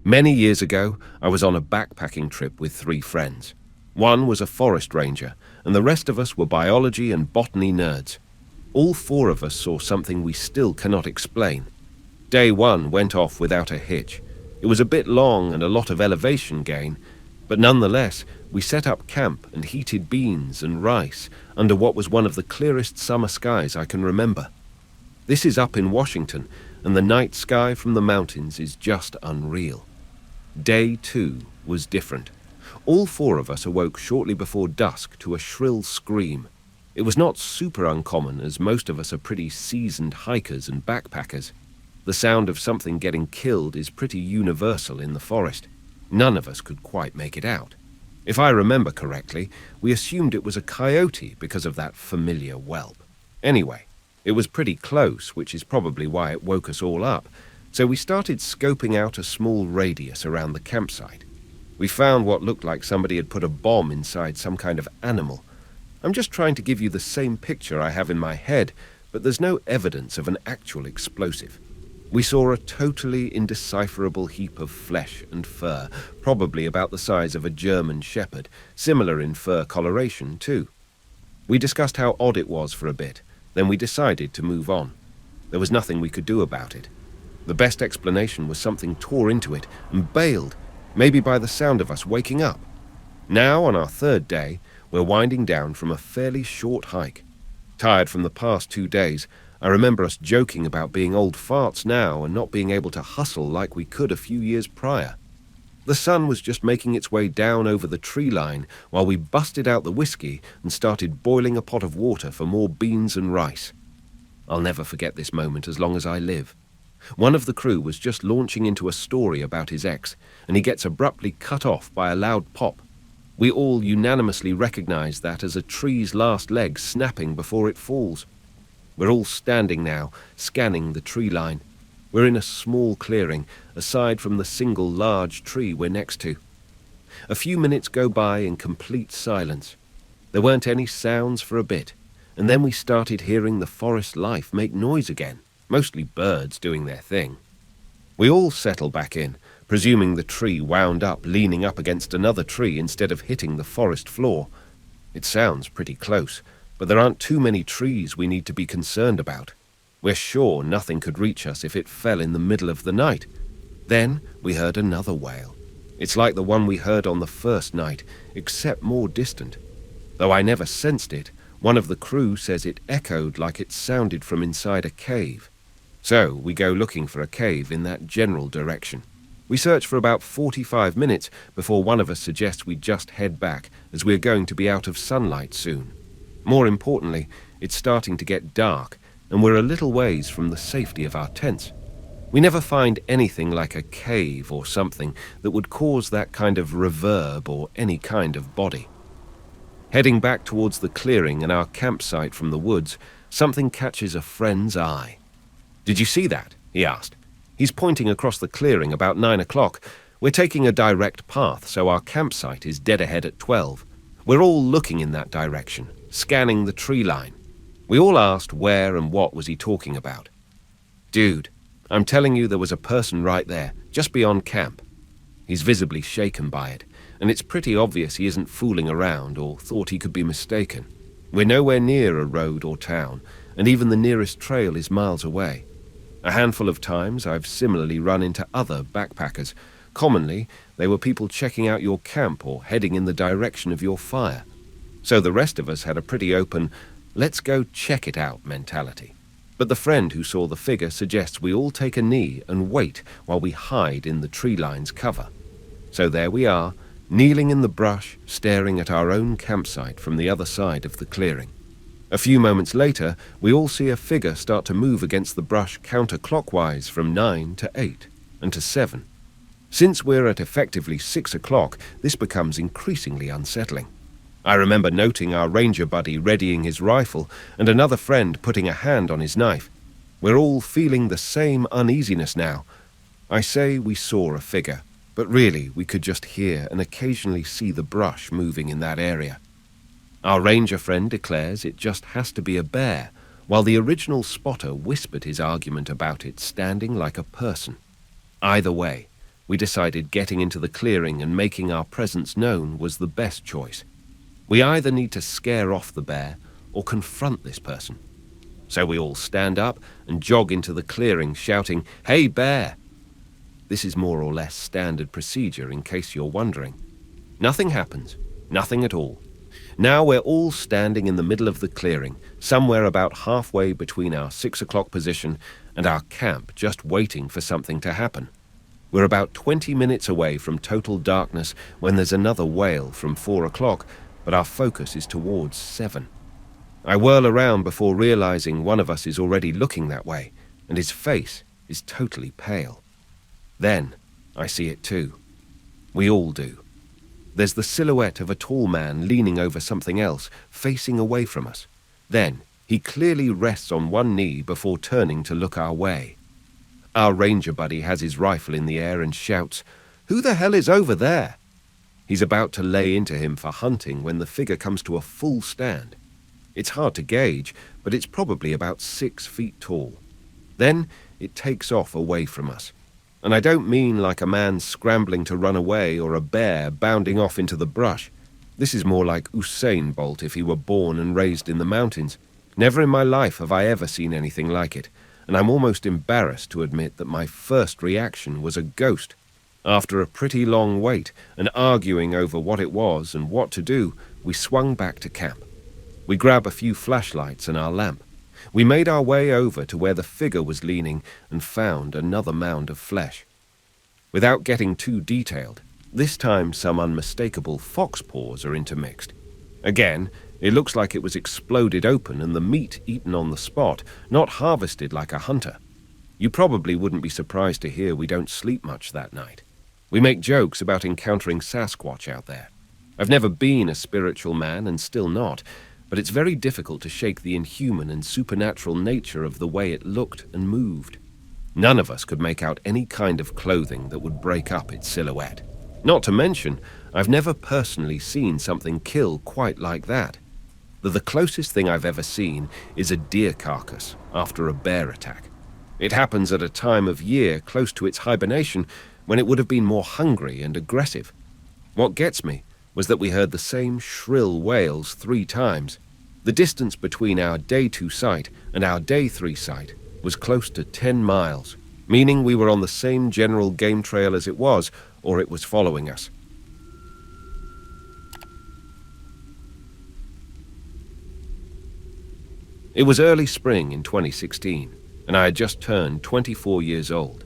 Many years ago, I was on a backpacking trip with 3 friends. One was a forest ranger, and the rest of us were biology and botany nerds. All 4 of us saw something we still cannot explain. Day 1 went off without a hitch. It was a bit long and a lot of elevation gain, but nonetheless, we set up camp and heated beans and rice under what was one of the clearest summer skies I can remember. This is up in Washington, and the night sky from the mountains is just unreal. Day 2 was different. All 4 of us awoke shortly before dusk to a shrill scream. It was not super uncommon, as most of us are pretty seasoned hikers and backpackers. The sound of something getting killed is pretty universal in the forest. None of us could quite make it out. If I remember correctly, we assumed it was a coyote because of that familiar whelp. Anyway, it was pretty close, which is probably why it woke us all up, so we started scoping out a small radius around the campsite. We found what looked like somebody had put a bomb inside some kind of animal. I'm just trying to give you the same picture I have in my head, but there's no evidence of an actual explosive. We saw a totally indecipherable heap of flesh and fur, probably about the size of a German shepherd, similar in fur coloration too. We discussed how odd it was for a bit, then we decided to move on. There was nothing we could do about it. The best explanation was something tore into it and bailed, maybe by the sound of us waking up. Now, on our 3rd day, we're winding down from a fairly short hike. Tired from the past 2 days, I remember us joking about being old farts now and not being able to hustle like we could a few years prior. The sun was just making its way down over the tree line while we busted out the whiskey and started boiling a pot of water for more beans and rice. I'll never forget this moment as long as I live. One of the crew was just launching into a story about his ex, and he gets abruptly cut off by a loud pop. We all unanimously recognize that as a tree's last leg snapping before it falls. We're all standing now, scanning the tree line. We're in a small clearing, aside from the single large tree we're next to. A few minutes go by in complete silence. There weren't any sounds for a bit, and then we started hearing the forest life make noise again. Mostly birds doing their thing. We all settle back in, presuming the tree wound up leaning up against another tree instead of hitting the forest floor. It sounds pretty close, but there aren't too many trees we need to be concerned about. We're sure nothing could reach us if it fell in the middle of the night. Then we heard another wail. It's like the one we heard on the first night, except more distant. Though I never sensed it, one of the crew says it echoed like it sounded from inside a cave. So we go looking for a cave in that general direction. We search for about 45 minutes before one of us suggests we just head back, as we're going to be out of sunlight soon. More importantly, it's starting to get dark, and we're a little ways from the safety of our tents. We never find anything like a cave or something that would cause that kind of reverb or any kind of body. Heading back towards the clearing and our campsite from the woods, something catches a friend's eye. "Did you see that?" he asked. He's pointing across the clearing about 9 o'clock. We're taking a direct path, so our campsite is dead ahead at 12. We're all looking in that direction, scanning the tree line. We all asked where and what was he talking about. "Dude, I'm telling you there was a person right there, just beyond camp." He's visibly shaken by it, and it's pretty obvious he isn't fooling around or thought he could be mistaken. We're nowhere near a road or town, and even the nearest trail is miles away. A handful of times I've similarly run into other backpackers. Commonly, they were people checking out your camp or heading in the direction of your fire. So the rest of us had a pretty open, let's go check it out mentality. But the friend who saw the figure suggests we all take a knee and wait while we hide in the tree line's cover. So there we are, kneeling in the brush, staring at our own campsite from the other side of the clearing. A few moments later, we all see a figure start to move against the brush counterclockwise from 9 to 8 and to 7. Since we're at effectively 6 o'clock, this becomes increasingly unsettling. I remember noting our ranger buddy readying his rifle and another friend putting a hand on his knife. We're all feeling the same uneasiness now. I say we saw a figure, but really we could just hear and occasionally see the brush moving in that area. Our ranger friend declares it just has to be a bear, while the original spotter whispered his argument about it standing like a person. Either way, We decided getting into the clearing and making our presence known was the best choice. We either need to scare off the bear or confront this person. So we all stand up and jog into the clearing shouting, "Hey, bear!" This is more or less standard procedure in case you're wondering. Nothing happens, nothing at all. Now we're all standing in the middle of the clearing, somewhere about halfway between our 6 o'clock position and our camp, just waiting for something to happen. We're about 20 minutes away from total darkness when there's another wail from 4 o'clock, but our focus is towards 7. I whirl around before realizing one of us is already looking that way, and his face is totally pale. Then I see it too. We all do. There's the silhouette of a tall man leaning over something else, facing away from us. Then he clearly rests on one knee before turning to look our way. Our ranger buddy has his rifle in the air and shouts, "Who the hell is over there?" He's about to lay into him for hunting when the figure comes to a full stand. It's hard to gauge, but it's probably about 6 feet tall. Then it takes off away from us. And I don't mean like a man scrambling to run away or a bear bounding off into the brush. This is more like Usain Bolt if he were born and raised in the mountains. Never in my life have I ever seen anything like it, and I'm almost embarrassed to admit that my first reaction was a ghost. After a pretty long wait and arguing over what it was and what to do, we swung back to camp. We grabbed a few flashlights and our lamp. We made our way over to where the figure was leaning and found another mound of flesh. Without getting too detailed, this time some unmistakable fox paws are intermixed. Again, it looks like it was exploded open and the meat eaten on the spot, not harvested like a hunter. You probably wouldn't be surprised to hear we don't sleep much that night. We make jokes about encountering Sasquatch out there. I've never been a spiritual man and still not, but it's very difficult to shake the inhuman and supernatural nature of the way it looked and moved. None of us could make out any kind of clothing that would break up its silhouette. Not to mention, I've never personally seen something kill quite like that. The closest thing I've ever seen is a deer carcass after a bear attack. It happens at a time of year close to its hibernation when it would have been more hungry and aggressive. What gets me was that we heard the same shrill wails 3 times. The distance between our Day 2 site and our Day 3 site was close to 10 miles, meaning we were on the same general game trail as it was, or it was following us. It was early spring in 2016, and I had just turned 24 years old.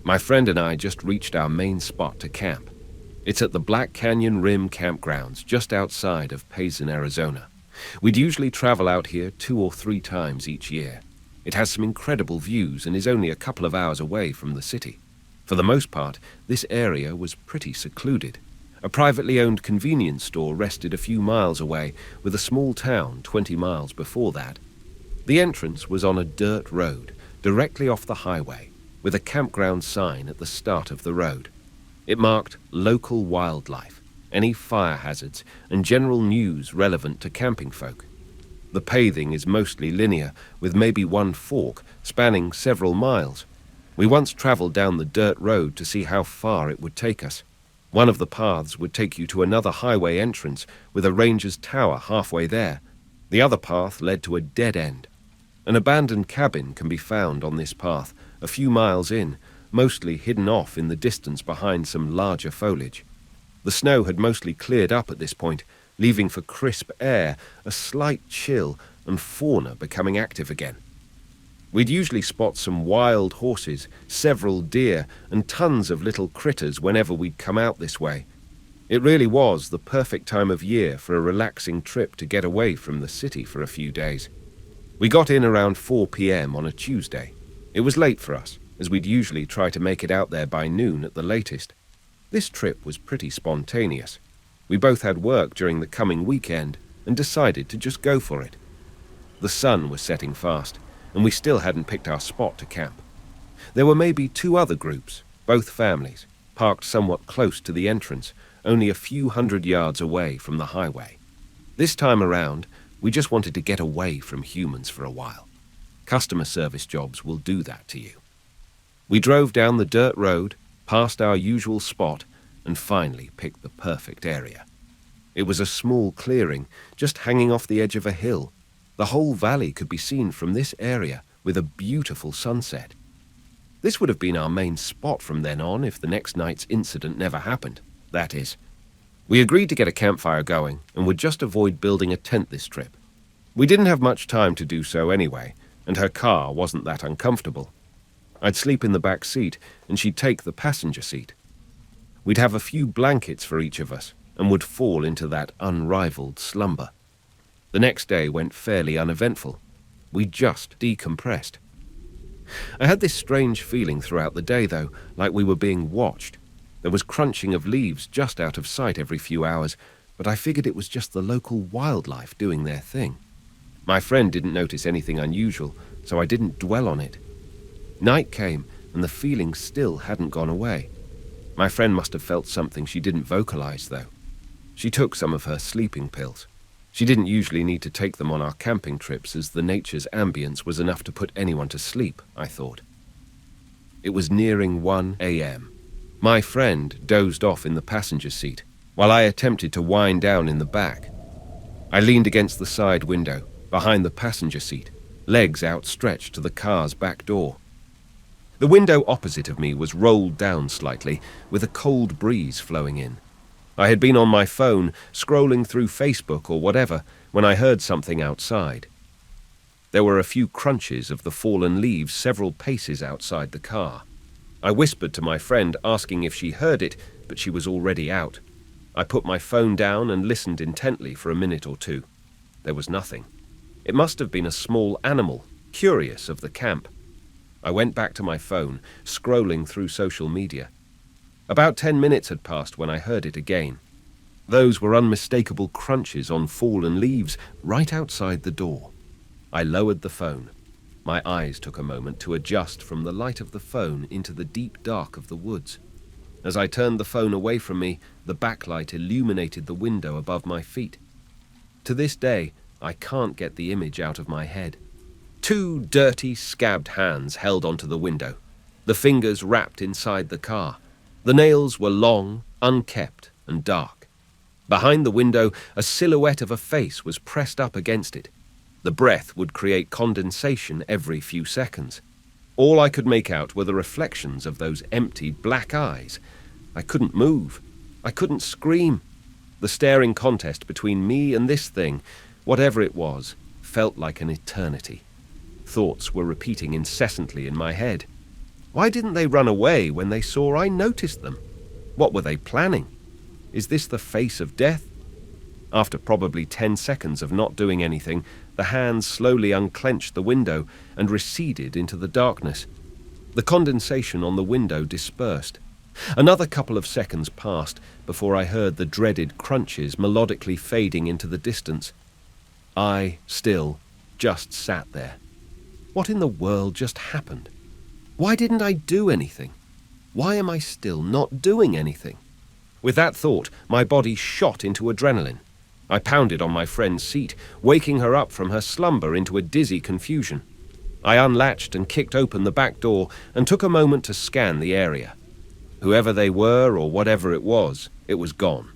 My friend and I just reached our main spot to camp. It's at the Black Canyon Rim campgrounds just outside of Payson, Arizona. We'd usually travel out here 2 or 3 times each year. It has some incredible views and is only a couple of hours away from the city. For the most part, this area was pretty secluded. A privately owned convenience store rested a few miles away, with a small town 20 miles before that. The entrance was on a dirt road, directly off the highway, with a campground sign at the start of the road. It marked local wildlife, any fire hazards, and general news relevant to camping folk. The pathing is mostly linear, with maybe one fork spanning several miles. We once traveled down the dirt road to see how far it would take us. One of the paths would take you to another highway entrance with a ranger's tower halfway there. The other path led to a dead end. An abandoned cabin can be found on this path, a few miles in, mostly hidden off in the distance behind some larger foliage. The snow had mostly cleared up at this point, leaving for crisp air, a slight chill, and fauna becoming active again. We'd usually spot some wild horses, several deer, and tons of little critters whenever we'd come out this way. It really was the perfect time of year for a relaxing trip to get away from the city for a few days. We got in around 4 p.m. on a Tuesday. It was late for us, as we'd usually try to make it out there by noon at the latest. This trip was pretty spontaneous. We both had work during the coming weekend and decided to just go for it. The sun was setting fast, and we still hadn't picked our spot to camp. There were maybe 2 other groups, both families, parked somewhat close to the entrance, only a few hundred yards away from the highway. This time around, we just wanted to get away from humans for a while. Customer service jobs will do that to you. We drove down the dirt road, past our usual spot, and finally picked the perfect area. It was a small clearing, just hanging off the edge of a hill. The whole valley could be seen from this area, with a beautiful sunset. This would have been our main spot from then on if the next night's incident never happened, that is. We agreed to get a campfire going and would just avoid building a tent this trip. We didn't have much time to do so anyway, and her car wasn't that uncomfortable. I'd sleep in the back seat and she'd take the passenger seat. We'd have a few blankets for each of us and would fall into that unrivaled slumber. The next day went fairly uneventful. We just decompressed. I had this strange feeling throughout the day, though, like we were being watched. There was crunching of leaves just out of sight every few hours, but I figured it was just the local wildlife doing their thing. My friend didn't notice anything unusual, so I didn't dwell on it. Night came, and the feeling still hadn't gone away. My friend must have felt something she didn't vocalize, though. She took some of her sleeping pills. She didn't usually need to take them on our camping trips, as the nature's ambience was enough to put anyone to sleep, I thought. It was nearing 1 a.m. My friend dozed off in the passenger seat, while I attempted to wind down in the back. I leaned against the side window, behind the passenger seat, legs outstretched to the car's back door. The window opposite of me was rolled down slightly, with a cold breeze flowing in. I had been on my phone, scrolling through Facebook or whatever, when I heard something outside. There were a few crunches of the fallen leaves several paces outside the car. I whispered to my friend, asking if she heard it, but she was already out. I put my phone down and listened intently for a minute or two. There was nothing. It must have been a small animal, curious of the camp. I went back to my phone, scrolling through social media. About 10 minutes had passed when I heard it again. Those were unmistakable crunches on fallen leaves right outside the door. I lowered the phone. My eyes took a moment to adjust from the light of the phone into the deep dark of the woods. As I turned the phone away from me, the backlight illuminated the window above my feet. To this day, I can't get the image out of my head. 2 dirty, scabbed hands held onto the window, the fingers wrapped inside the car. The nails were long, unkempt, and dark. Behind the window, a silhouette of a face was pressed up against it. The breath would create condensation every few seconds. All I could make out were the reflections of those empty black eyes. I couldn't move. I couldn't scream. The staring contest between me and this thing, whatever it was, felt like an eternity. Thoughts were repeating incessantly in my head. Why didn't they run away when they saw I noticed them? What were they planning? Is this the face of death? After probably 10 seconds of not doing anything, the hands slowly unclenched the window and receded into the darkness. The condensation on the window dispersed. Another couple of seconds passed before I heard the dreaded crunches melodically fading into the distance. I, still, just sat there. What in the world just happened? Why didn't I do anything? Why am I still not doing anything? With that thought, my body shot into adrenaline. I pounded on my friend's seat, waking her up from her slumber into a dizzy confusion. I unlatched and kicked open the back door and took a moment to scan the area. Whoever they were or whatever it was gone.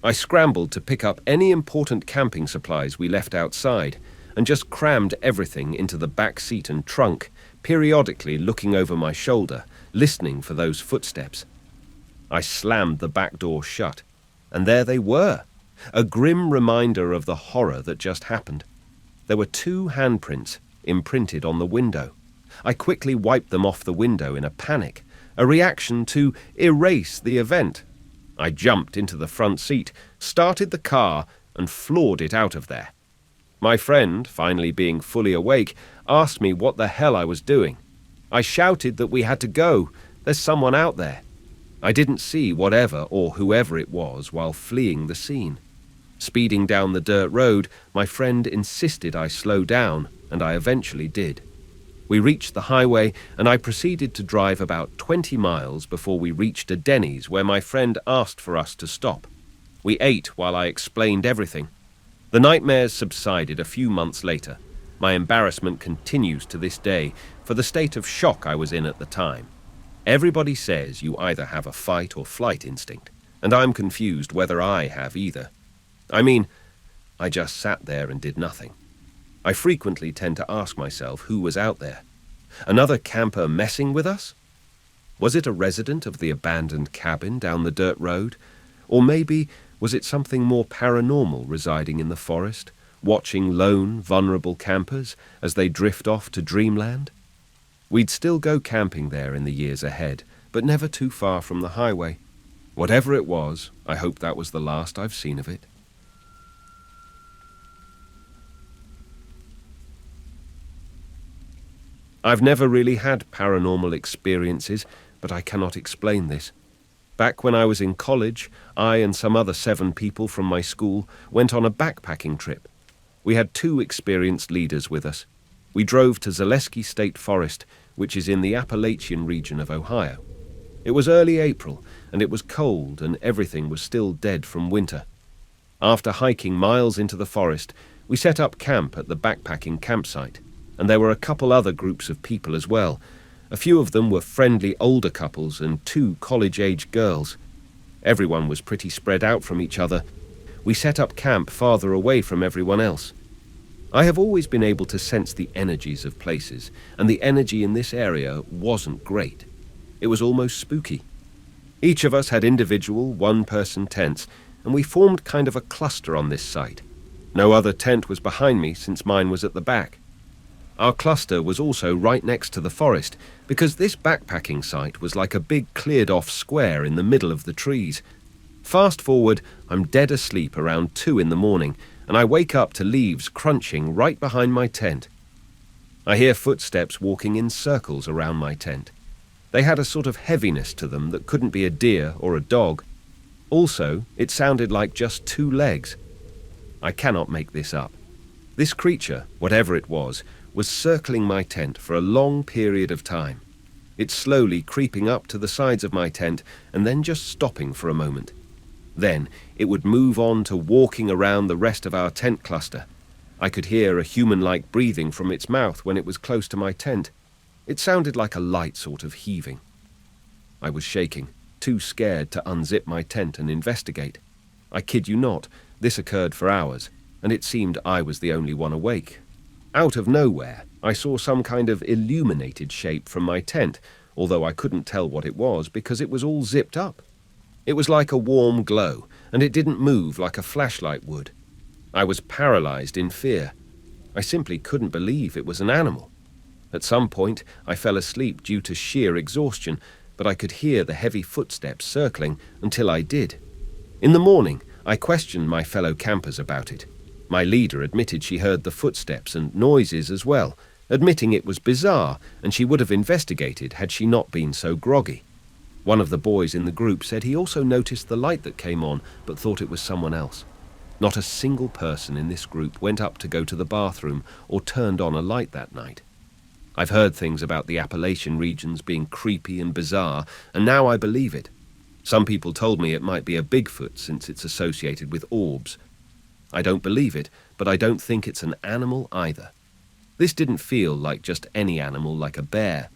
I scrambled to pick up any important camping supplies we left outside and just crammed everything into the back seat and trunk, periodically looking over my shoulder, listening for those footsteps. I slammed the back door shut, and there they were, a grim reminder of the horror that just happened. There were 2 handprints imprinted on the window. I quickly wiped them off the window in a panic, a reaction to erase the event. I jumped into the front seat, started the car, and floored it out of there. My friend, finally being fully awake, asked me what the hell I was doing. I shouted that we had to go. There's someone out there. I didn't see whatever or whoever it was while fleeing the scene. Speeding down the dirt road, my friend insisted I slow down, and I eventually did. We reached the highway, and I proceeded to drive about 20 miles before we reached a Denny's where my friend asked for us to stop. We ate while I explained everything. The nightmares subsided a few months later. My embarrassment continues to this day for the state of shock I was in at the time. Everybody says you either have a fight or flight instinct, and I'm confused whether I have either. I mean, I just sat there and did nothing. I frequently tend to ask myself who was out there. Another camper messing with us? Was it a resident of the abandoned cabin down the dirt road? Or maybe was it something more paranormal residing in the forest, watching lone, vulnerable campers as they drift off to dreamland? We'd still go camping there in the years ahead, but never too far from the highway. Whatever it was, I hope that was the last I've seen of it. I've never really had paranormal experiences, but I cannot explain this. Back when I was in college, I and some other 7 people from my school went on a backpacking trip. We had 2 experienced leaders with us. We drove to Zaleski State Forest, which is in the Appalachian region of Ohio. It was early April, and it was cold, and everything was still dead from winter. After hiking miles into the forest, we set up camp at the backpacking campsite, and there were a couple other groups of people as well. A few of them were friendly older couples and 2 college-age girls. Everyone was pretty spread out from each other. We set up camp farther away from everyone else. I have always been able to sense the energies of places, and the energy in this area wasn't great. It was almost spooky. Each of us had individual one-person tents, and we formed kind of a cluster on this site. No other tent was behind me since mine was at the back. Our cluster was also right next to the forest, because this backpacking site was like a big cleared-off square in the middle of the trees. Fast forward, I'm dead asleep around 2 in the morning, and I wake up to leaves crunching right behind my tent. I hear footsteps walking in circles around my tent. They had a sort of heaviness to them that couldn't be a deer or a dog. Also, it sounded like just 2 legs. I cannot make this up. This creature, whatever it was circling my tent for a long period of time. It slowly creeping up to the sides of my tent and then just stopping for a moment. Then it would move on to walking around the rest of our tent cluster. I could hear a human-like breathing from its mouth when it was close to my tent. It sounded like a light sort of heaving. I was shaking, too scared to unzip my tent and investigate. I kid you not, this occurred for hours, and it seemed I was the only one awake. Out of nowhere, I saw some kind of illuminated shape from my tent, although I couldn't tell what it was because it was all zipped up. It was like a warm glow, and it didn't move like a flashlight would. I was paralyzed in fear. I simply couldn't believe it was an animal. At some point, I fell asleep due to sheer exhaustion, but I could hear the heavy footsteps circling until I did. In the morning, I questioned my fellow campers about it. My leader admitted she heard the footsteps and noises as well, admitting it was bizarre and she would have investigated had she not been so groggy. One of the boys in the group said he also noticed the light that came on but thought it was someone else. Not a single person in this group went up to go to the bathroom or turned on a light that night. I've heard things about the Appalachian regions being creepy and bizarre, and now I believe it. Some people told me it might be a Bigfoot since it's associated with orbs. I don't believe it, but I don't think it's an animal either. This didn't feel like just any animal like a bear.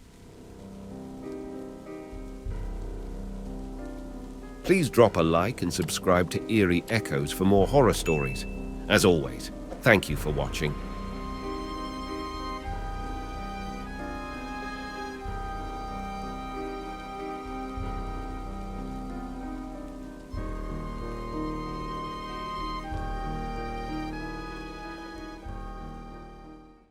Please drop a like and subscribe to Eerie Echoes for more horror stories. As always, thank you for watching.